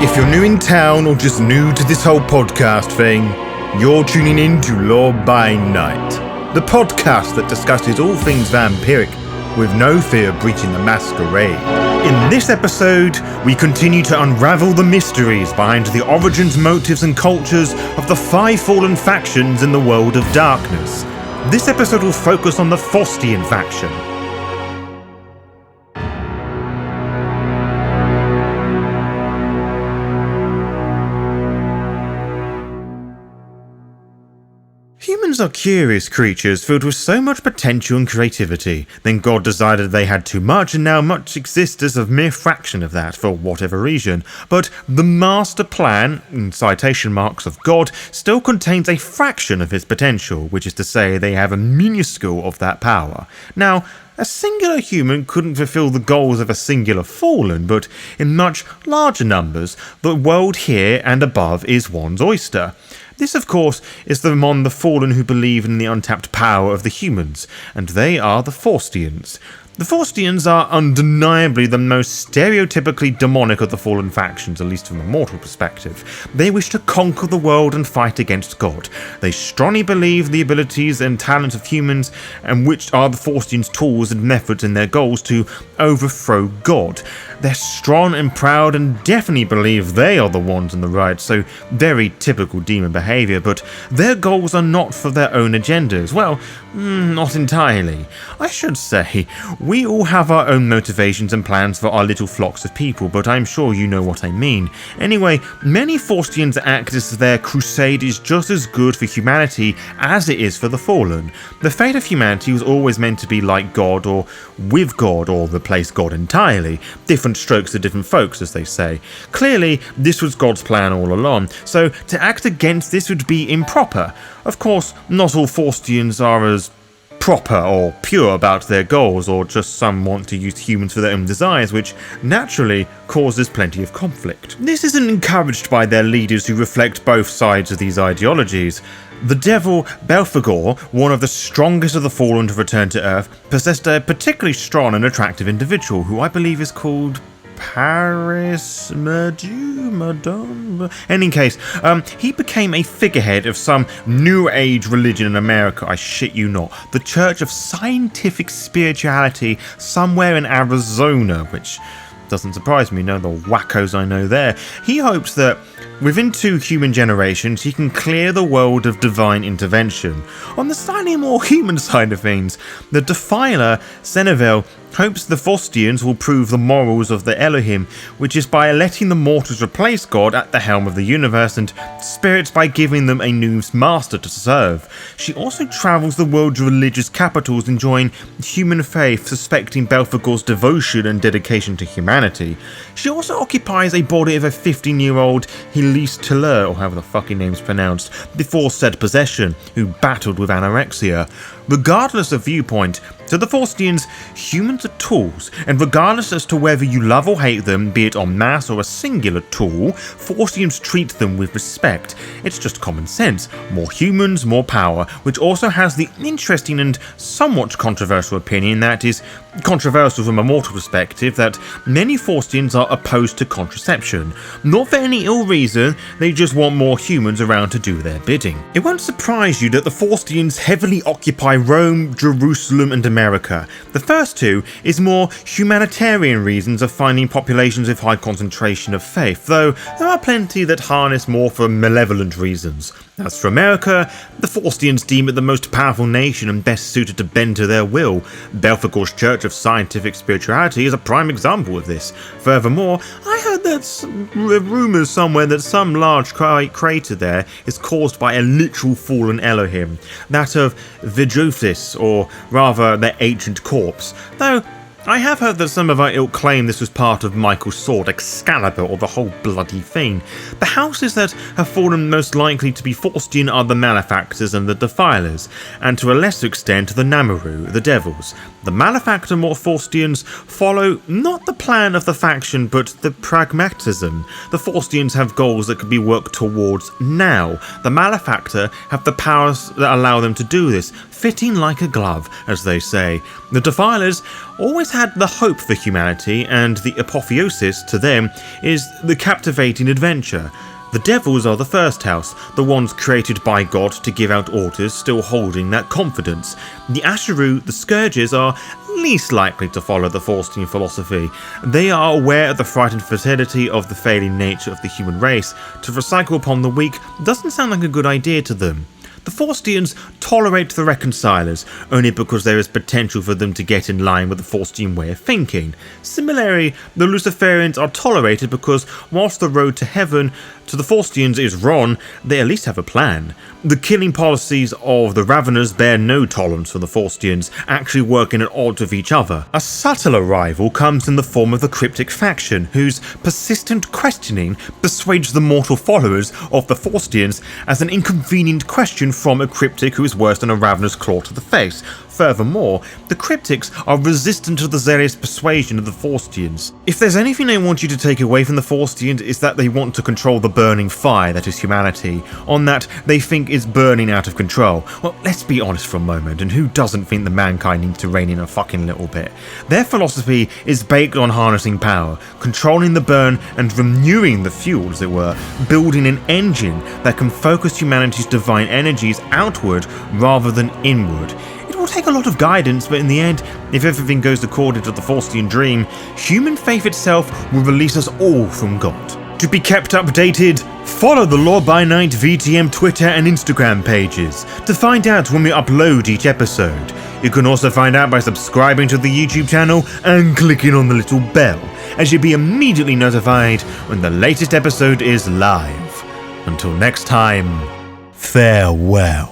If you're new in town or just new to this whole podcast thing, you're tuning in to Law by Night, the podcast that discusses all things vampiric with no fear of breaching the Masquerade. In this episode, we continue to unravel the mysteries behind the origins, motives and cultures of the 5 fallen factions in the world of darkness. This episode will focus on the Faustian Faction. Humans are curious creatures filled with so much potential and creativity. Then God decided they had too much, and now much exists as a mere fraction of that for whatever reason. But the master plan, in citation marks of God, still contains a fraction of his potential, which is to say they have a minuscule of that power. Now, a singular human couldn't fulfill the goals of a singular fallen, but in much larger numbers, the world here and above is one's oyster. This, of course, is among the fallen who believe in the untapped power of the humans, and they are the Faustians. The Faustians are undeniably the most stereotypically demonic of the fallen factions, at least from a mortal perspective. They wish to conquer the world and fight against God. They strongly believe the abilities and talents of humans, and which are the Faustians' tools and methods in their goals to overthrow God. They're strong and proud and definitely believe they are the ones in the right, so very typical demon behaviour, but their goals are not for their own agendas. Well, not entirely. I should say, we all have our own motivations and plans for our little flocks of people, but I'm sure you know what I mean. Anyway, many Faustians act as their crusade is just as good for humanity as it is for the fallen. The fate of humanity was always meant to be like God, or with God, or replace God entirely. Different strokes for different folks, as they say. Clearly, this was God's plan all along, so to act against this would be improper. Of course, not all Faustians are as proper or pure about their goals, or just some want to use humans for their own desires, which naturally causes plenty of conflict. This isn't encouraged by their leaders who reflect both sides of these ideologies. The devil, Belphegor, one of the strongest of the fallen to return to Earth, possessed a particularly strong and attractive individual who I believe is called Paris Madame. In any case, he became a figurehead of some New Age religion in America, I shit you not, the Church of Scientific Spirituality somewhere in Arizona, which doesn't surprise me, know the wackos I know there. He hopes that within 2 human generations he can clear the world of divine intervention. On the slightly more human side of things, the Defiler, Senevel, hopes the Faustians will prove the morals of the Elohim, which is by letting the mortals replace God at the helm of the universe, and spirits by giving them a new master to serve. She also travels the world's religious capitals enjoying human faith, suspecting Belphegor's devotion and dedication to humanity. She also occupies a body of a 15-year-old Elise Tiller, or however the fucking name's pronounced, before said possession, who battled with anorexia. Regardless of viewpoint, to the Faustians, humans are tools, and regardless as to whether you love or hate them, be it en masse or a singular tool, Faustians treat them with respect. It's just common sense. More humans, more power, which also has the interesting and somewhat controversial opinion that is controversial from a mortal perspective, that many Faustians are opposed to contraception. Not for any ill reason, they just want more humans around to do their bidding. It won't surprise you that the Faustians heavily occupy Rome, Jerusalem and America. The first 2 is more humanitarian reasons of finding populations with high concentration of faith, though there are plenty that harness more for malevolent reasons. As for America, the Faustians deem it the most powerful nation and best suited to bend to their will. Belphegor's Church of Scientific Spirituality is a prime example of this. Furthermore, I heard that rumours somewhere that some large crater there is caused by a literal fallen Elohim, that of Vidrufis, or rather their ancient corpse, though I have heard that some of our ilk claim this was part of Michael's sword, Excalibur, or the whole bloody thing. The houses that have fallen most likely to be Faustian are the Malefactors and the Defilers, and to a lesser extent the Namaru, the Devils. The Malefactor Faustians follow not the plan of the faction but the pragmatism. The Faustians have goals that can be worked towards now. The Malefactor have the powers that allow them to do this. fitting like a glove, as they say. The Defilers always had the hope for humanity, and the apotheosis to them is the captivating adventure. The Devils are the first house, the ones created by God to give out orders, still holding that confidence. The Asheru, the Scourges, are least likely to follow the Faustian philosophy. They are aware of the frightened fertility of the failing nature of the human race. To recycle upon the weak doesn't sound like a good idea to them. The Faustians tolerate the Reconcilers, only because there is potential for them to get in line with the Faustian way of thinking. Similarly, the Luciferians are tolerated because whilst the road to heaven to the Faustians is wrong, they at least have a plan. The killing policies of the Raveners bear no tolerance for the Faustians, actually working at odds with each other. A subtler rival comes in the form of the Cryptic Faction, whose persistent questioning persuades the mortal followers of the Faustians as an inconvenient question from a Cryptic who is worse than a Ravener's claw to the face. Furthermore, the Cryptics are resistant to the zealous persuasion of the Faustians. If there's anything they want you to take away from the Faustians, it's that they want to control the burning fire that is humanity. On that, they think it's burning out of control. Well, let's be honest for a moment, and who doesn't think that mankind needs to rein in a fucking little bit? Their philosophy is based on harnessing power, controlling the burn and renewing the fuel, as it were, building an engine that can focus humanity's divine energies outward rather than inward. It will take a lot of guidance, but in the end, if everything goes according to the Faustian dream, human faith itself will release us all from God. To be kept updated, follow the Law by Night VTM Twitter and Instagram pages to find out when we upload each episode. You can also find out by subscribing to the YouTube channel and clicking on the little bell, as you'll be immediately notified when the latest episode is live. Until next time, farewell.